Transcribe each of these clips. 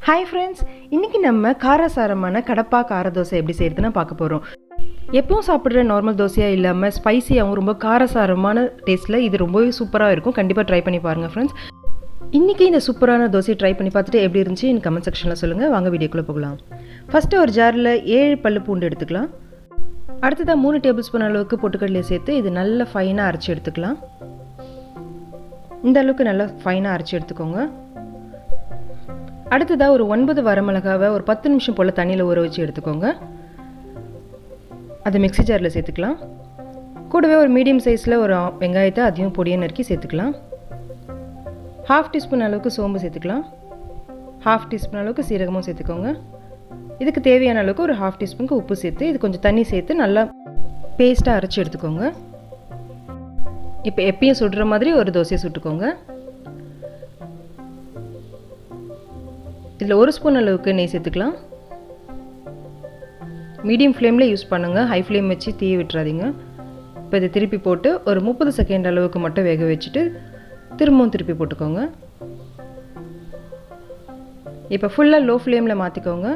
Hi friends, இன்னைக்கு நம்ம காரசாரமான கடப்பா கார தோசை எப்படி செய்யறதுன்னு பார்க்க போறோம். எப்பவும் சாப்பிடுற நார்மல் தோசையா இல்லாம ஸ்பைசியாவும் ரொம்ப காரசாரமான டேஸ்ட்ல இது ரொம்பவே சூப்பரா இருக்கும். கண்டிப்பா ட்ரை பண்ணி பாருங்க फ्रेंड्स. இன்னைக்கு இந்த சூப்பரான தோசையை ட்ரை பண்ணி பார்த்துட்டு எப்படி இருந்துச்சு இந்த கமெண்ட் செக்ஷன்ல சொல்லுங்க. வாங்க வீடியோக்குள்ள போகலாம். ஃபர்ஸ்ட் ஒரு ஜார்ல 7 பல்லு பூண்டு எடுத்துக்கலாம். அடுத்ததா 3 டேபிள்ஸ்பூன் அளவுக்கு பொட்டுக்கடலை சேர்த்து இது நல்ல ஃபைனா அரைச்சு எடுத்துக்கலாம். இந்த அளவுக்கு நல்லா ஃபைனா அரைச்சு எடுத்துக்கோங்க. அடுத்ததா ஒரு 9 வரமிளகாவை ஒரு 10 நிமிஷம் போல தண்ணியில் ஊற வச்சு எடுத்துக்கோங்க. அதை மிக்ஸி ஜாரில் சேர்த்துக்கலாம். கூடவே ஒரு மீடியம் சைஸில் ஒரு வெங்காயத்தை அதையும் பொடியை நறுக்கி சேர்த்துக்கலாம். 1/2 டீஸ்பூன் அளவுக்கு சோம்பு சேர்த்துக்கலாம். 1/2 டீஸ்பூன் அளவுக்கு சீரகமும் சேர்த்துக்கோங்க. இதுக்கு தேவையான அளவுக்கு ஒரு 1/2 டீஸ்பூனுக்கு உப்பு சேர்த்து இது கொஞ்சம் தண்ணி சேர்த்து நல்லா பேஸ்ட்டாக அரைச்சி எடுத்துக்கோங்க. இப்போ எப்பயும் சுடுற மாதிரி ஒரு தோசையை சுட்டுக்கோங்க. இதில் 1 ஸ்பூன் அளவுக்கு நெய் சேர்த்துக்கலாம். மீடியம் ஃப்ளேமில் யூஸ் பண்ணுங்கள், ஹை ஃப்ளேம் வச்சு தீய விட்டுறாதீங்க. இப்போ இதை திருப்பி போட்டு ஒரு 30 செகண்ட் அளவுக்கு மட்டும் வேக வச்சுட்டு திரும்பவும் திருப்பி போட்டுக்கோங்க. இப்போ ஃபுல்லாக லோ ஃப்ளேமில் மாற்றிக்கோங்க.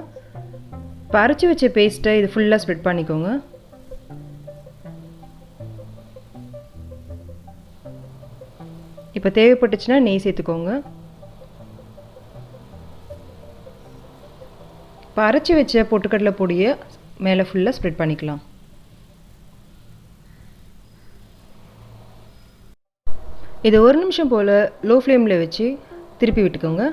இப்போ அரைச்சி வச்ச பேஸ்ட்டை இது ஃபுல்லாக ஸ்ப்ரெட் பண்ணிக்கோங்க. இப்போ தேவைப்பட்டுச்சுன்னா நெய் சேர்த்துக்கோங்க. இப்போ அரைச்சி வச்ச பொட்டுக்கடலை பொடியை மேலே ஃபுல்லாக ஸ்ப்ரெட் பண்ணிக்கலாம். இது 1 நிமிஷம் போல் லோ ஃப்ளேமில் வச்சு திருப்பி விட்டுக்கோங்க.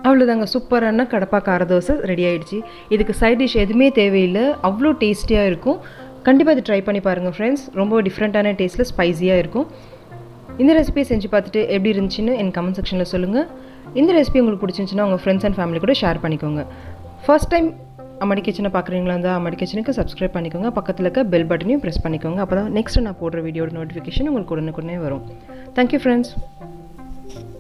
அவ்வளோதாங்க, சூப்பரான கடப்பா கார தோசை ரெடி ஆகிடுச்சு. இதுக்கு சைட் டிஷ் எதுவுமே தேவையில்லை, அவ்வளோ டேஸ்டியாக இருக்கும். கண்டிப்பாக இது ட்ரை பண்ணி பாருங்கள் ஃப்ரெண்ட்ஸ். ரொம்ப டிஃப்ரெண்ட்டான டேஸ்ட்டில் ஸ்பைஸியாக இருக்கும். இந்த ரெசிபியை செஞ்சு பார்த்துட்டு எப்படி இருந்துச்சுன்னு என் கமெண்ட் செக்ஷனில் சொல்லுங்கள். இந்த ரெசிபி உங்களுக்கு பிடிச்சிருந்துச்சுன்னா உங்கள் ஃப்ரெண்ட்ஸ் அண்ட் ஃபேமிலி கூட ஷேர் பண்ணிக்கோங்க. ஃபர்ஸ்ட் டைம் அம்மாடி கிச்சனை பார்க்குறீங்களா இருந்தால் அம்மாடி கிச்சனுக்கு சப்ஸ்கிரைப் பண்ணிக்கோங்க. பக்கத்தில் இருக்க பெல் பட்டனையும் ப்ரெஸ் பண்ணிக்கோங்க. அப்போ தான் நெக்ஸ்ட் நான் போடுற வீடியோட நோட்டிஃபிகேஷன் உங்களுக்கு உடனுக்குடனே வரும். Thank you friends.